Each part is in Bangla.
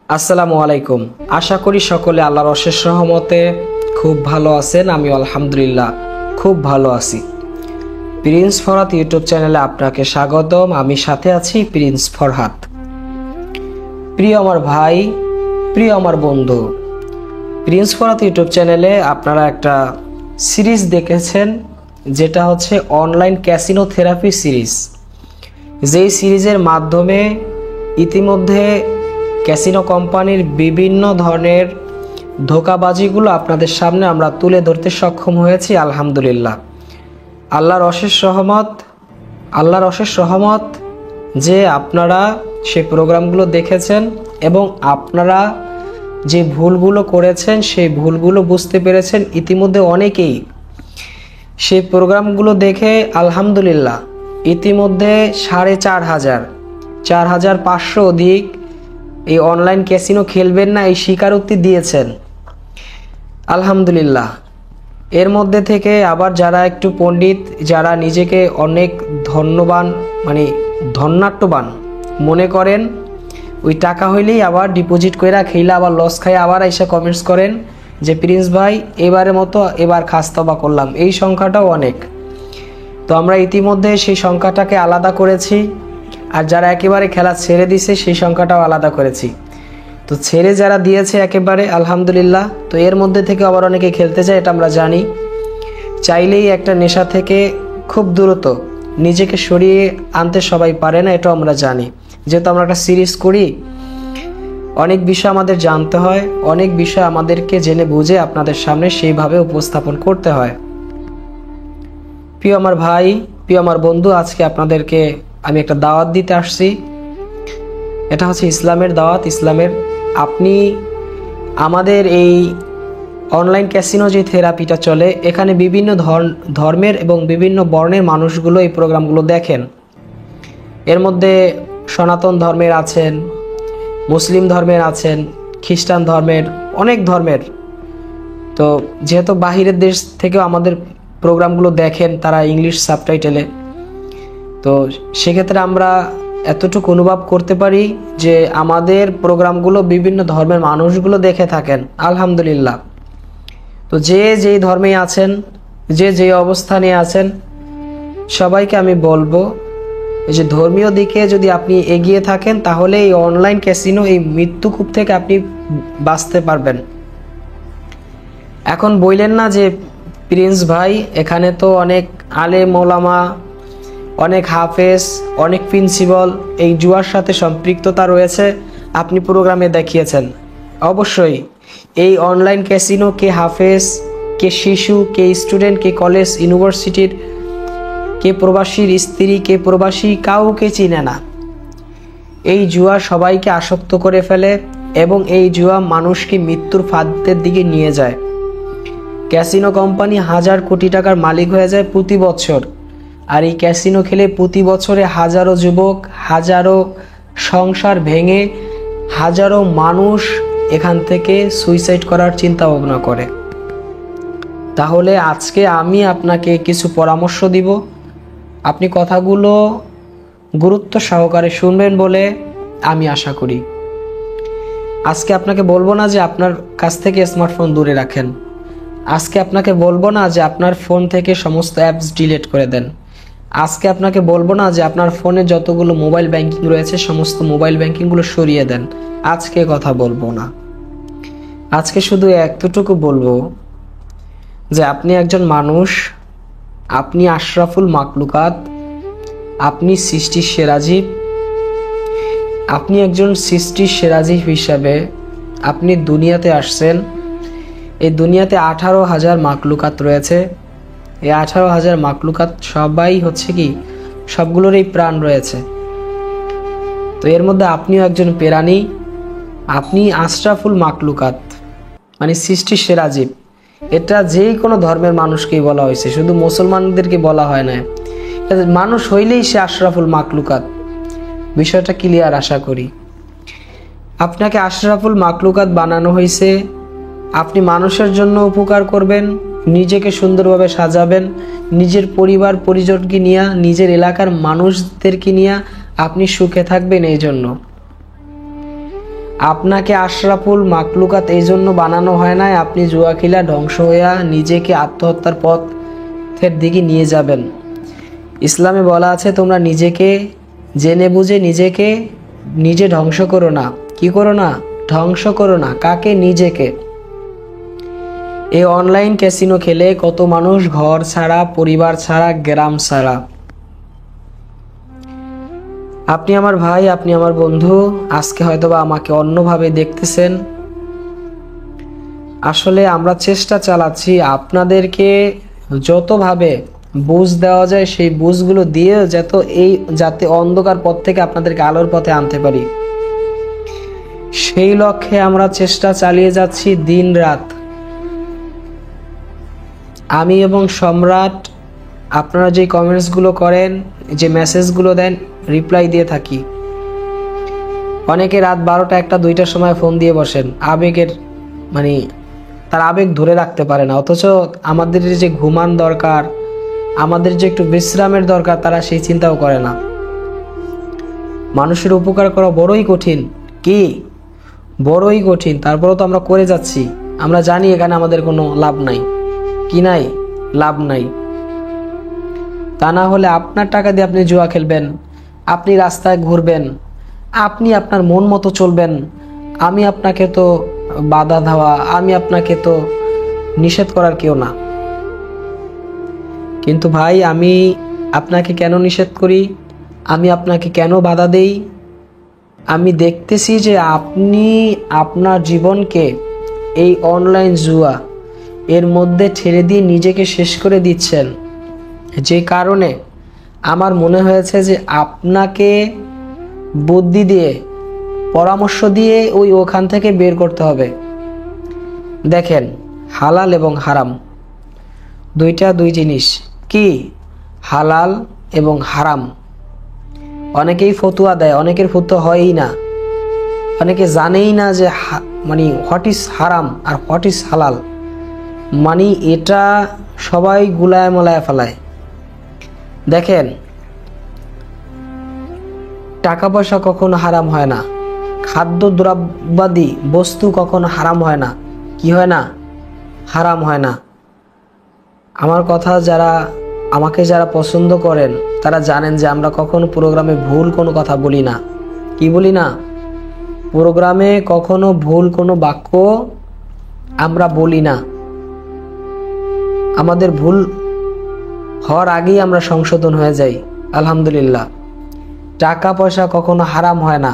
আসসালামু আলাইকুম। আশা করি সকলে আল্লাহর অশেষ রহমতে খুব ভালো আছেন। আমি আলহামদুলিল্লাহ খুব ভালো আছি। প্রিন্স ফরহাদ ইউটিউব চ্যানেলে আপনাকে স্বাগতম। আমি সাথে আছি প্রিন্স ফরহাদ। প্রিয় আমার ভাই, প্রিয় আমার বন্ধু, প্রিন্স ফরহাদ ইউটিউব চ্যানেলে আপনারা একটা সিরিজ দেখেছেন, যেটা হচ্ছে অনলাইন ক্যাসিনো থেরাপি সিরিজ। যেই সিরিজের মাধ্যমে ইতিমধ্যে ক্যাসিনো কোম্পানির বিভিন্ন ধরনের ধোঁকাবাজিগুলো আপনাদের সামনে আমরা তুলে ধরতে সক্ষম হয়েছি আলহামদুলিল্লাহ। আল্লাহর অশেষ রহমত যে আপনারা সেই প্রোগ্রামগুলো দেখেছেন এবং আপনারা যে ভুলগুলো করেছেন সেই ভুলগুলো বুঝতে পেরেছেন ইতিমধ্যে অনেকেই। সেই প্রোগ্রামগুলো দেখে আলহামদুলিল্লাহ ইতিমধ্যে 4,500 অধিক এই অনলাইন ক্যাসিনো খেলবেন না এই স্বীকারোক্তি দিয়েছেন আলহামদুলিল্লাহ। এর মধ্যে থেকে আবার যারা একটু পণ্ডিত, যারা নিজেকে অনেক ধন্যাট্যবান মনে করেন, ওই টাকা হইলেই আবার ডিপোজিট কইরা খেইলা আবার লস খাই আবার এসে কমেন্টস করেন যে প্রিন্স ভাই এবারের মতো এবার খাস্তবা করলাম। এই সংখ্যাটাও অনেক। তো আমরা ইতিমধ্যে সেই সংখ্যাটাকে আলাদা করেছি, আর যারা একেবারে খেলা ছেড়ে দিছে সেই সংখ্যাটাও আলাদা করেছি। তো ছেড়ে যারা দিয়েছে একেবারে আলহামদুলিল্লাহ, তো এর মধ্যে থেকে আবার অনেকে খেলতে চায়, এটা আমরা জানি। চাইলেই একটা নেশা থেকে খুব দ্রুত নিজেকে সরিয়ে আনতে সবাই পারে না, এটাও আমরা জানি। যেহেতু আমরা একটা সিরিজ করি, অনেক বিষয় আমাদের জানতে হয়, অনেক বিষয় আমাদেরকে জেনে বুঝে আপনাদের সামনে সেইভাবে উপস্থাপন করতে হয়। প্রিয় আমার ভাই, প্রিয় আমার বন্ধু, আজকে আপনাদেরকে আমি একটা দাওয়াত দিতে আসছি। এটা হচ্ছে ইসলামের দাওয়াত। আপনি আমাদের এই অনলাইন ক্যাসিনো যে থেরাপিটা চলে, এখানে বিভিন্ন ধর্মের এবং বিভিন্ন বর্ণের মানুষগুলো এই প্রোগ্রামগুলো দেখেন। এর মধ্যে সনাতন ধর্মের আছেন, মুসলিম ধর্মের আছেন, খ্রিস্টান ধর্মের, অনেক ধর্মের। তো যেহেতু বাহিরের দেশ থেকেও আমাদের প্রোগ্রামগুলো দেখেন তারা ইংলিশ সাবটাইটেলে, তো সেক্ষেত্রে আমরা এতটুকু অনুভব করতে পারি যে আমাদের প্রোগ্রামগুলো বিভিন্ন ধর্মের মানুষগুলো দেখে থাকেন আলহামদুলিল্লাহ। তো যে যেই ধর্মে আছেন, যে যেই অবস্থানে আছেন, সবাইকে আমি বলবো যে ধর্মীয় দিকে যদি আপনি এগিয়ে থাকেন তাহলে এই অনলাইন ক্যাসিনো, এই মৃত্যুকূপ থেকে আপনি বাঁচতে পারবেন। এখন বললেন না যে প্রিন্স ভাই এখানে তো অনেক আলেম ওলামা, অনেক হাফেজ, অনেক প্রিন্সিপাল এই জুয়ার সাথে সম্পৃক্ততা রয়েছে, আপনি প্রোগ্রামে দেখিয়েছেন। অবশ্যই এই অনলাইন ক্যাসিনো কে হাফেজ, কে শিশু, কে স্টুডেন্ট, কে কলেজ ইউনিভার্সিটির, কে প্রবাসীর স্ত্রী, কে প্রবাসী, কাউকে চিনে না। এই জুয়া সবাইকে আসক্ত করে ফেলে এবং এই জুয়া মানুষকে মৃত্যুর ফাঁদের দিকে নিয়ে যায়। ক্যাসিনো কোম্পানি 1,000 কোটি টাকার মালিক হয়ে যায় প্রতি বছর, আর এই ক্যাসিনো খেলে প্রতি বছরে হাজারো যুবক, হাজারো সংসার ভেঙে হাজারো মানুষ এখান থেকে সুইসাইড করার চিন্তা ভাবনা করে। তাহলে আজকে আমি আপনাকে কিছু পরামর্শ দিব, আপনি কথাগুলো গুরুত্ব সহকারে শুনবেন বলে আমি আশা করি। আজকে আপনাকে বলবো না যে আপনার কাছ থেকে স্মার্টফোন দূরে রাখেন, আজকে আপনাকে বলবো না যে আপনার ফোন থেকে সমস্ত অ্যাপস ডিলিট করে দেন, আজকে আপনাকে বলবো না যে আপনার ফোনে যতগুলো মোবাইল ব্যাংকিং রয়েছে সমস্ত মোবাইল ব্যাংকিংগুলো সরিয়ে দেন। আজকে কথা বলবো না। আজকে শুধু এতটুকু বলবো যে আপনি একজন মানুষ, আপনি আশরাফুল মাকলুকাত, আপনি সৃষ্টির সেরা জীব। আপনি একজন সৃষ্টির সেরা জীব হিসাবে আপনি দুনিয়াতে আসছেন। এই দুনিয়াতে 18,000 মাকলুকাত রয়েছে। এই 18,000 মাকলুকাত সবাই হচ্ছে কি, সবগুলোরই প্রাণ রয়েছে। তো এর মধ্যে আপনিও একজন প্রাণী, আপনি আশরাফুল মাকলুকাত মানে সৃষ্টির সেরা জীব। এটা যেই কোনো ধর্মের মানুষকেই বলা হয়েছে, শুধু মুসলমানদেরকে বলা হয় না। মানুষ হইলেই সে আশরাফুল মাকলুকাত। বিষয়টা ক্লিয়ার আশা করি। আপনাকে আশরাফুল মাকলুকাত বানানো হয়েছে, আপনি মানুষের জন্য উপকার করবেন, নিজেকে সুন্দরভাবে সাজাবেন, নিজের পরিবার পরিজনকে নিয়ে, নিজের এলাকার মানুষদেরকে নিয়ে আপনি সুখে থাকবেন। এই জন্য আপনাকে আশরাফুল মাকলুকাত এই জন্য বানানো হয় না আপনি জুয়া খেলা ধ্বংস হইয়া নিজেকে আত্মহত্যার পথের দিকে নিয়ে যাবেন। ইসলামে বলা আছে তোমরা নিজেকে জেনে বুঝে নিজে ধ্বংস করো না। কি করো না? ধ্বংস করো না। কাকে? নিজেকে। এই অনলাইন ক্যাসিনো খেলে কত মানুষ ঘর ছাড়া, পরিবার ছাড়া, গ্রাম ছাড়া। আপনি আমার ভাই, আপনি আমার বন্ধু, আজকে হয়তোবা আমাকে অন্যভাবে দেখতেছেন। আসলে আমরা চেষ্টা চালাচ্ছি আপনাদেরকে যতভাবে বুঝ দেওয়া যায় সেই বুঝগুলো দিয়ে যাতে অন্ধকার পথ থেকে আপনাদেরকে আলোর পথে আনতে পারি, সেই লক্ষ্যে আমরা চেষ্টা চালিয়ে যাচ্ছি দিন রাত। আমি এবং সম্রাট আপনারা যে কমেন্টসগুলো করেন, যে মেসেজগুলো দেন, রিপ্লাই দিয়ে থাকি। অনেকে রাত 12টা, 1টা, 2টার সময় ফোন দিয়ে বসেন, আবেগের তার আবেগ ধরে রাখতে পারে না, অথচ আমাদের যে ঘুমান দরকার, আমাদের যে একটু বিশ্রামের দরকার, তারা সেই চিন্তাও করে না। মানুষের উপকার করা বড়ই কঠিন, কি বড়ই কঠিন, তারপরেও তো আমরা করে যাচ্ছি। আমরা জানি এখানে আমাদের কোনো লাভ নাই, কি নাই? লাভ নাই। তা না হলে আপনার টাকা দিয়ে আপনি জুয়া খেলবেন, আপনি রাস্তায় ঘুরবেন, আপনি আপনার মন মতো চলবেন, আমি আপনাকে তো বাধা দেওয়া, আমি আপনাকে তো নিষেধ করার কেউ না। কিন্তু ভাই, আমি আপনাকে কেন নিষেধ করি, আমি আপনাকে কেন বাধা দেই? আমি দেখতেছি যে আপনি আপনার জীবনকে এই অনলাইন জুয়া এর মধ্যে ঠেলে দিয়ে নিজেকে শেষ করে দিচ্ছেন, যে কারণে আমার মনে হয়েছে যে আপনাকে বুদ্ধি দিয়ে, পরামর্শ দিয়ে ওখান থেকে বের করতে হবে। দেখেন, হালাল এবং হারাম দুই জিনিস। কি? হালাল এবং হারাম। অনেকেই ফতুয়া দেয়, অনেকের ফতুয়া হয়ই না, অনেকে জানেই না যে হোয়াট ইজ হারাম আর হোয়াট ইজ হালাল। এটা সবাই গুলায় মলায় ফেলায়। দেখেন, টাকা পয়সা কখনো হারাম হয় না, খাদ্য দ্রব্যাদি বস্তু কখনো হারাম হয় না। কি হয় না? হারাম হয় না। আমার কথা আমাকে যারা পছন্দ করেন তারা জানেন যে আমরা কখনো প্রোগ্রামে ভুল কোনো কথা বলি না। কি বলি না? প্রোগ্রামে কখনো ভুল কোনো বাক্য আমরা বলি না। আমাদের ভুল হওয়ার আগেই আমরা সংশোধন হয়ে যাই, আলহামদুলিল্লাহ। টাকা পয়সা কখনো হারাম হয় না,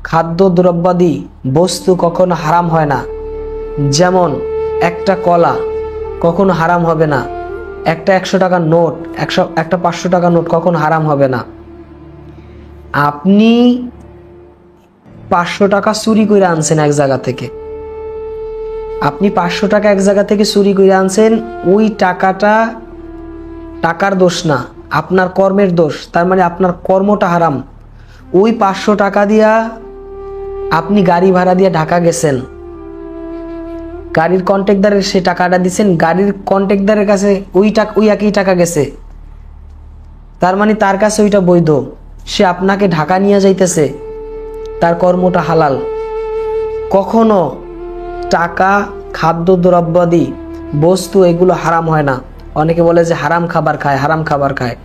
খাদ্য দ্রব্যাদি বস্তু কখনো হারাম হয় না। যেমন একটা কলা কখনো হারাম হবে না, একটা 100 টাকার নোট, একটা 500 টাকার নোট কখনো হারাম হবে না। আপনি 500 টাকা চুরি করে আনছেন এক জায়গা থেকে, আপনি 500 টাকা এক জায়গা থেকে চুরি করে আনছেন, ওই টাকার দোষ না, আপনার কর্মের দোষ। তার মানে আপনার কর্মটা হারাম। ওই 500 টাকা দিয়া আপনি গাড়ি ভাড়া দিয়ে ঢাকা গেছেন, গাড়ির কন্ট্রাক্টরের সে টাকাটা দিচ্ছেন, গাড়ির কন্ট্রাক্টরের কাছে ওই একই টাকা গেছে, তার মানে তার কাছে ওইটা বৈধ। সে আপনাকে ঢাকা নিয়ে যাইতেছে, তার কর্মটা হালাল। কখনো টাকা, খাদ্য দ্রব্যাদি বস্তু এগুলো হারাম হয় না। অনেকে বলে যে হারাম খাবার খায়,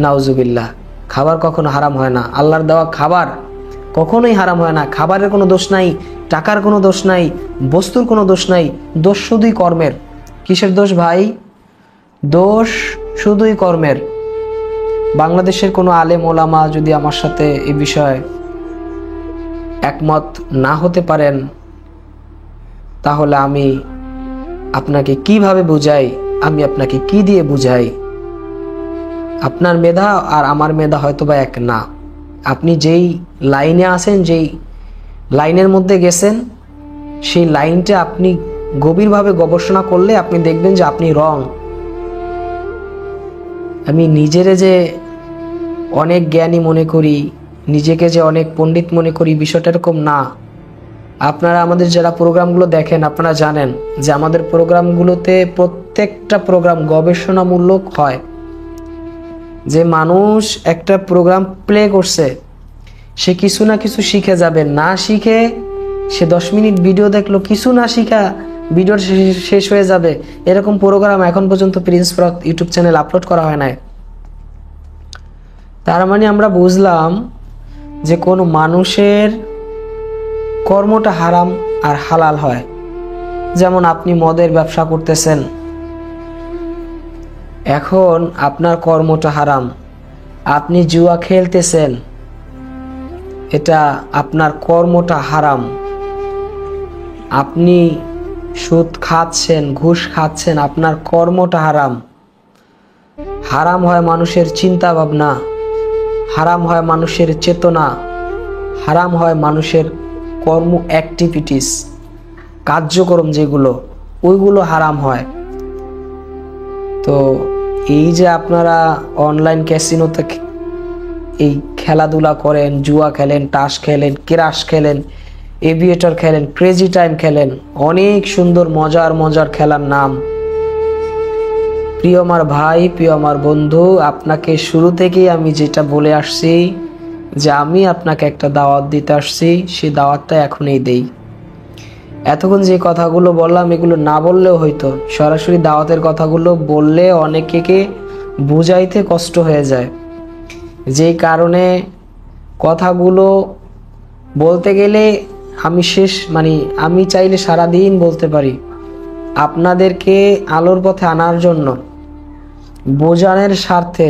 নাউজুবিল্লাহ। খাবার কখনো হারাম হয় না। আল্লাহর দেওয়া খাবার কখনোই হারাম হয় না। খাবারের কোনো দোষ নাই, টাকার কোনো দোষ নাই, বস্তুর কোনো দোষ নাই, দোষ শুধুই কর্মের। কিসের দোষ ভাই? দোষ শুধুই কর্মের। বাংলাদেশের কোনো আলেম ওলামা যদি আমার সাথে এই বিষয়ে একমত না হতে পারেন, তাহলে আমি আপনাকে কিভাবে বুঝাই, আমি আপনাকে কি দিয়ে বুঝাই? আপনার মেধা আর আমার মেধা হয়তোবা এক না। আপনি যেই লাইনে আছেন, যেই লাইনের মধ্যে গেছেন, সেই লাইনটা আপনি গভীরভাবে গবেষণা করলে আপনি দেখবেন যে আপনি রং। আমি নিজেরে যে অনেক জ্ঞানী মনে করি, নিজেকে যে অনেক পণ্ডিত মনে করি, বিষয়টা এরকম না। আপনারা আমাদের যারা প্রোগ্রামগুলো দেখেন, আপনারা জানেন যে আমাদের প্রোগ্রামগুলোতে প্রত্যেকটা প্রোগ্রাম গবেষণামূলক হয়। যে মানুষ একটা প্রোগ্রাম প্লে করছে, সে কিছু না কিছু শিখে যাবে, না শিখে সে 10 মিনিট ভিডিও দেখলো, কিছু না শিখা ভিডিও শেষ হয়ে যাবে। এরকম প্রোগ্রাম এখন পর্যন্ত Prince Farhad YouTube channel upload করা হয় নাই। তার মানে আমরা বুঝলাম যে কোনো মানুষের কর্মটা হারাম আর হালাল হয়। যেমন আপনি মদের ব্যবসা করতেছেন, এখন আপনার কর্মটা হারাম। আপনি জুয়া খেলতেছেন, এটা আপনার কর্মটা হারাম। আপনি সুদ খাচ্ছেন, ঘুষ খাচ্ছেন, আপনার কর্মটা হারাম। হারাম হয় মানুষের চিন্তা ভাবনা, হারাম হয় মানুষের চেতনা, হারাম হয় মানুষের কর্ম অ্যাক্টিভিটিস, কার্যক্রম যেগুলো, ওইগুলো হারাম হয়। তো এই যে আপনারা অনলাইন ক্যাসিনোতে এই খেলাধুলা করেন, জুয়া খেলেন, তাস খেলেন, ক্রাশ খেলেন, এভিয়েটর খেলেন, ক্রেজি টাইম খেলেন, অনেক সুন্দর মজার মজার খেলার নাম। প্রিয় আমার ভাই, প্রিয় আমার বন্ধু, আপনাকে শুরু থেকেই আমি যেটা বলে আসছি যে আমি আপনাকে একটা দাওয়াত দিতে আসছি, সেই দাওয়াতটা এখনই দেই। এতক্ষণ যে কথাগুলো বললাম এগুলো না বললেও হয়তো, সরাসরি দাওয়াতের কথাগুলো বললে অনেকে বুঝাইতে কষ্ট হয়ে যায়। যেই কারণে কথাগুলো বলতে গেলে আমি চাইলে সারাদিন বলতে পারি। আপনাদেরকে আলোর পথে আনার জন্য, বোঝানোর স্বার্থে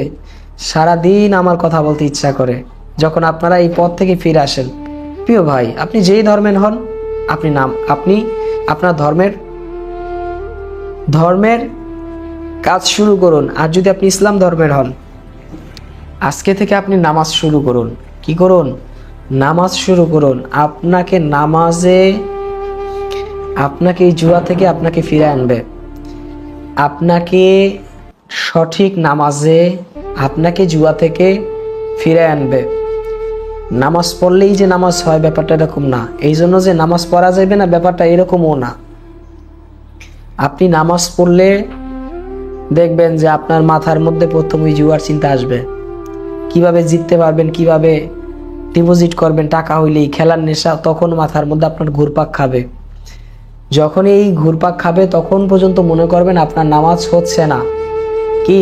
সারাদিন আমার কথা বলতে ইচ্ছা করে যখন আপনারা এই পথ থেকে ফিরে আসেন। প্রিয় ভাই, আপনি যেই ধর্মের হন, আপনি আপনার ধর্মের কাজ শুরু করুন। আর যদি আপনি ইসলাম ধর্মের হন, আজকে থেকে আপনি নামাজ শুরু করুন। কি করুন? নামাজ শুরু করুন। আপনাকে এই জুয়া থেকে আপনাকে ফিরে আনবে। আপনাকে সঠিক নামাজে আপনাকে জুয়া থেকে ফিরে আনবে। নামাজ পড়লেই যে নামাজ হয় ব্যাপারটা এরকম না। এই জন্য যে নামাজ পড়া যাবে না ব্যাপারটা এরকমও না। আপনি নামাজ পড়লে দেখবেন যে আপনার মাথার মধ্যে প্রথমেই জুয়ার চিন্তা আসবে। কিভাবে জিততে পারবেন, কিভাবে ডিপোজিট করবেন টাকা হইলেই, খেলার নেশা তখন মাথার মধ্যে আপনার ঘুরপাক খাবে। যখন এই ঘুরপাক খাবে তখন পর্যন্ত মনে করবেন আপনার নামাজ হচ্ছে না, কি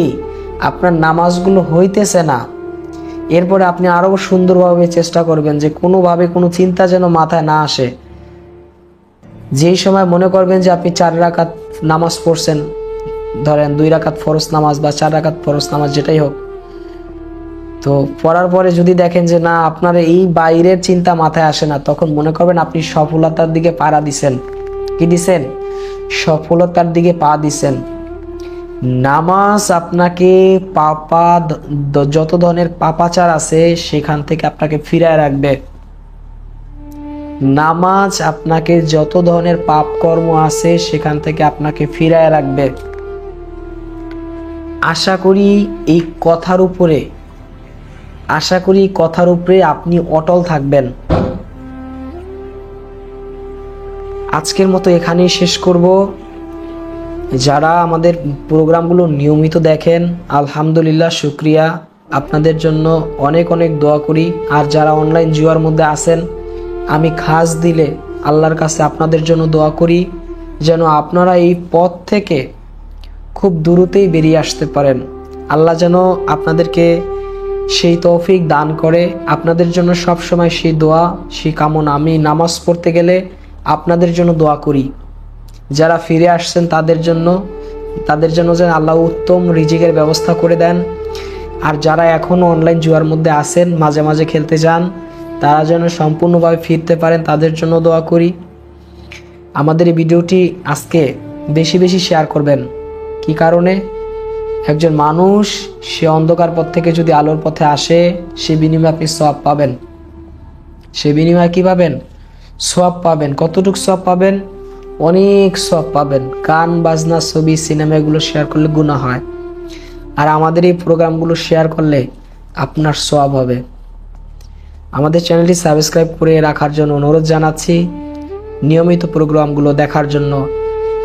আপনার নামাজগুলো হইতেছে না। এরপরে আপনি আরো সুন্দরভাবে চেষ্টা করবেন যে কোনোভাবে কোনো চিন্তা যেন মাথায় না আসে। যেই সময় মনে করবেন যে আপনি 4 রাকাত নামাজ পড়ছেন, ধরেন 2 রাকাত ফরজ নামাজ বা 4 রাকাত ফরজ নামাজ যেটাই হোক, তো পড়ার পরে যদি দেখেন যে না আপনার এই বাইরের চিন্তা মাথায় আসে না, তখন মনে করবেন আপনি সফলতার দিকে পা দিছেন। কি দিছেন? সফলতার দিকে পা দিছেন। নামাজ আপনাকে যত ধরনের পাপাচার আছে সেখান থেকে আপনাকে ফিরায় রাখবে। নামাজ আপনাকে যত ধরনের পাপ কর্ম আছে সেখান থেকে আপনাকে ফিরায় রাখবে। আশা করি এই কথার উপরে আপনি অটল থাকবেন। আজকের মতো এখানেই শেষ করব। যারা আমাদের প্রোগ্রামগুলো নিয়মিত দেখেন, আলহামদুলিল্লাহ, শুকরিয়া। আপনাদের জন্য অনেক অনেক দোয়া করি। আর যারা অনলাইন জুয়ার মধ্যে আছেন, আমি খাস দিলে আল্লাহর কাছে আপনাদের জন্য দোয়া করি যেন আপনারা এই পথ থেকে খুব দ্রুতই বেরিয়ে আসতে পারেন। আল্লাহ যেন আপনাদেরকে সেই তৌফিক দান করে। আপনাদের জন্য সব সময় সেই দোয়া, সেই কামনা। আমি নামাজ পড়তে গেলে আপনাদের জন্য দোয়া করি। যারা ফিরে আসছেন তাদের জন্য যেন আল্লাহ উত্তম রিজিকের ব্যবস্থা করে দেন। আর যারা এখনও অনলাইন জুয়ার মধ্যে আছেন, মাঝে মাঝে খেলতে যান, তারা যেন সম্পূর্ণভাবে ফিরতে পারেন, তাদের জন্য দোয়া করি। আমাদের এই ভিডিওটি আজকে বেশি বেশি শেয়ার করবেন। কি কারণে? একজন মানুষ সে অন্ধকার পথ থেকে যদি আলোর পথে আসে, সে বিনিময়ে আপনি সওয়াব পাবেন। সে বিনিময়ে কি পাবেন? সওয়াব পাবেন। কতটুকু সওয়াব পাবেন? অনেক সওয়াব পাবেন। গান বাজনা, ছবি, সিনেমা এগুলো শেয়ার করলে গুনাহ হয়, আর আমাদের এই প্রোগ্রামগুলো শেয়ার করলে আপনার সওয়াব হবে। আমাদের চ্যানেলটি সাবস্ক্রাইব করে রাখার জন্য অনুরোধ জানাচ্ছি, নিয়মিত প্রোগ্রামগুলো দেখার জন্য।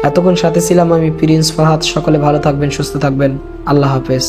এতক্ষণ সাথে ছিলাম আমি প্রিন্স ফরহাদ। সকলে ভালো থাকবেন, সুস্থ থাকবেন। আল্লাহ হাফেজ।